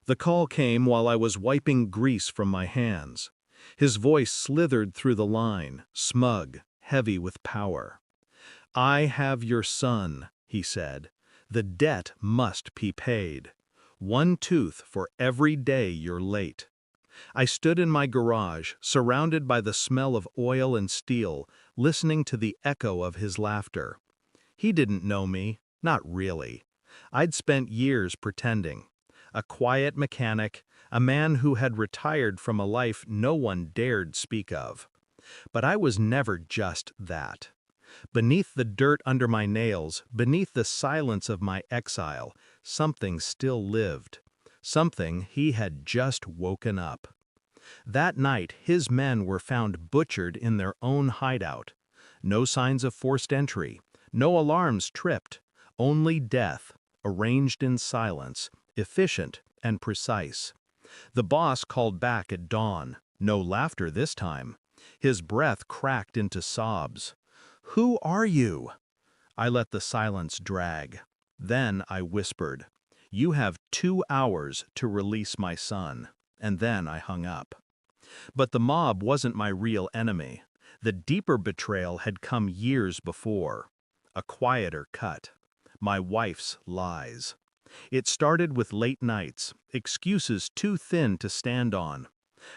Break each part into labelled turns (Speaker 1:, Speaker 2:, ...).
Speaker 1: The call came while I was wiping grease from my hands. His voice slithered through the line, smug, heavy with power. "I have your son," he said. "The debt must be paid. 1 tooth for every day you're late." I stood in my garage, surrounded by the smell of oil and steel, listening to the echo of his laughter. He didn't know me, not really. I'd spent years pretending. A quiet mechanic, a man who had retired from a life no one dared speak of. But I was never just that. Beneath the dirt under my nails, beneath the silence of my exile, something still lived. Something he had just woken up. That night, his men were found butchered in their own hideout. No signs of forced entry, no alarms tripped, only death, arranged in silence, efficient and precise. The boss called back at dawn, no laughter this time. His breath cracked into sobs. "Who are you?" I let the silence drag. Then I whispered, "You have 2 hours to release my son." And then I hung up. But the mob wasn't my real enemy. The deeper betrayal had come years before. A quieter cut. My wife's lies. It started with late nights, excuses too thin to stand on.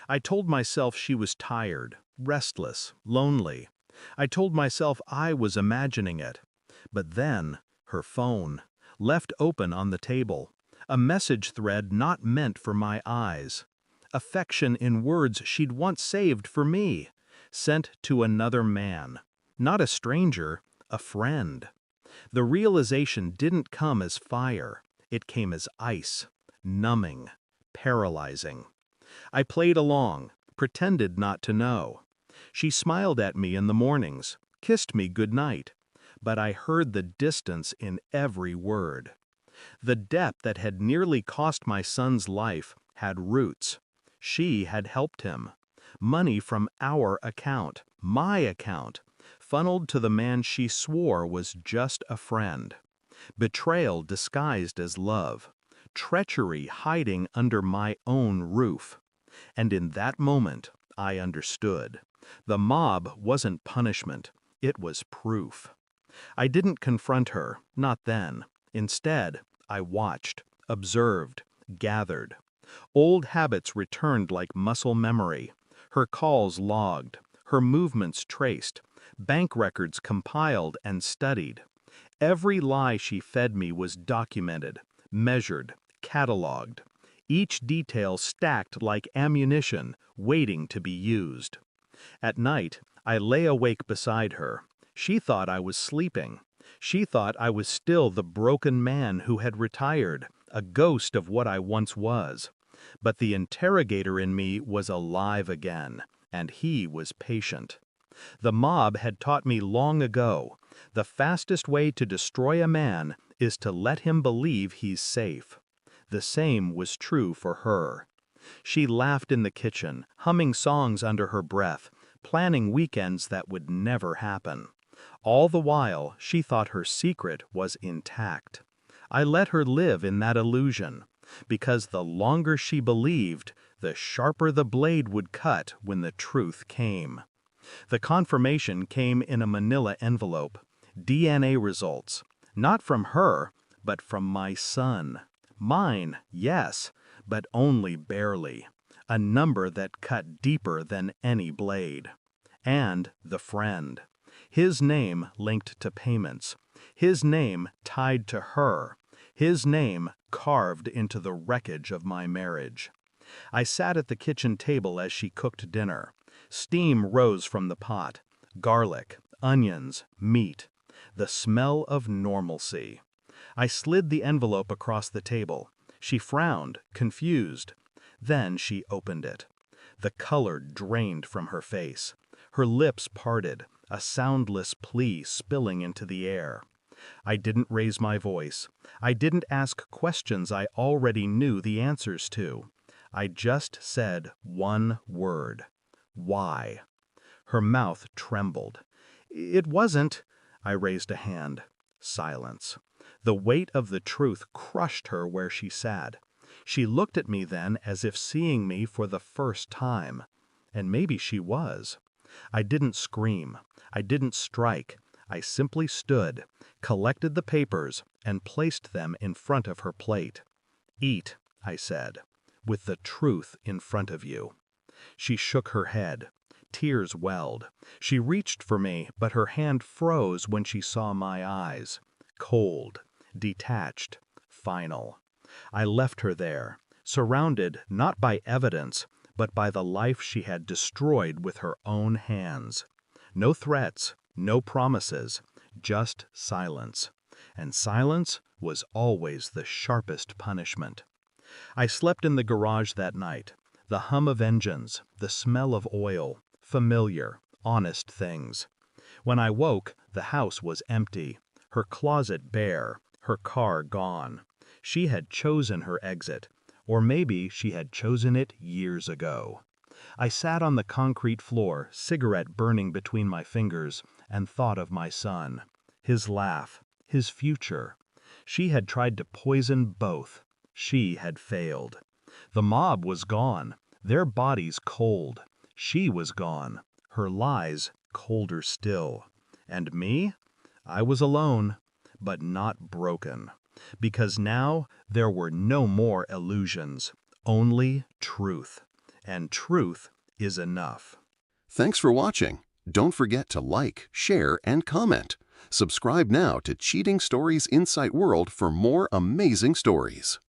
Speaker 1: I told myself she was tired, restless, lonely. I told myself I was imagining it. But then, her phone, left open on the table, a message thread not meant for my eyes. Affection in words she'd once saved for me, sent to another man. Not a stranger, a friend. The realization didn't come as fire. It came as ice, numbing, paralyzing. I played along, pretended not to know. She smiled at me in the mornings, kissed me goodnight, but I heard the distance in every word. The debt that had nearly cost my son's life had roots. She had helped him. Money from our account, my account, funneled to the man she swore was just a friend. Betrayal disguised as love. Treachery hiding under my own roof. And in that moment, I understood. The mob wasn't punishment, it was proof. I didn't confront her, not then. Instead, I watched, observed, gathered. Old habits returned like muscle memory. Her calls logged, her movements traced, bank records compiled and studied. Every lie she fed me was documented, measured, cataloged. Each detail stacked like ammunition, waiting to be used. At night, I lay awake beside her. She thought I was sleeping. She thought I was still the broken man who had retired, a ghost of what I once was. But the interrogator in me was alive again, and he was patient. The mob had taught me long ago, the fastest way to destroy a man is to let him believe he's safe. The same was true for her. She laughed in the kitchen, humming songs under her breath, planning weekends that would never happen. All the while, she thought her secret was intact. I let her live in that illusion, because the longer she believed, the sharper the blade would cut when the truth came. The confirmation came in a manila envelope. DNA results. Not from her, but from my son. Mine, yes, but only barely. A number that cut deeper than any blade. And the friend. His name linked to payments. His name tied to her. His name carved into the wreckage of my marriage. I sat at the kitchen table as she cooked dinner. Steam rose from the pot. Garlic, onions, meat. The smell of normalcy. I slid the envelope across the table. She frowned, confused. Then she opened it. The color drained from her face. Her lips parted, a soundless plea spilling into the air. I didn't raise my voice. I didn't ask questions I already knew the answers to. I just said one word. Why? Her mouth trembled. It wasn't. I raised a hand. Silence. The weight of the truth crushed her where she sat. She looked at me then as if seeing me for the first time. And maybe she was. I didn't scream. I didn't strike. I simply stood, collected the papers, and placed them in front of her plate. "Eat," I said, "with the truth in front of you." She shook her head. Tears welled. She reached for me, but her hand froze when she saw my eyes. Cold, detached, final. I left her there, surrounded not by evidence, but by the life she had destroyed with her own hands. No threats, no promises, just silence. And silence was always the sharpest punishment. I slept in the garage that night. The hum of engines, the smell of oil, familiar, honest things. When I woke, the house was empty, her closet bare, her car gone. She had chosen her exit, or maybe she had chosen it years ago. I sat on the concrete floor, cigarette burning between my fingers, and thought of my son, his laugh, his future. She had tried to poison both. She had failed. The mob was gone, their bodies cold. She was gone, her lies colder still. And me? I was alone, but not broken. Because now there were no more illusions, only truth. And truth is enough.
Speaker 2: Thanks for watching. Don't forget to like, share, and comment. Subscribe now to Cheating Stories Insight World for more amazing stories.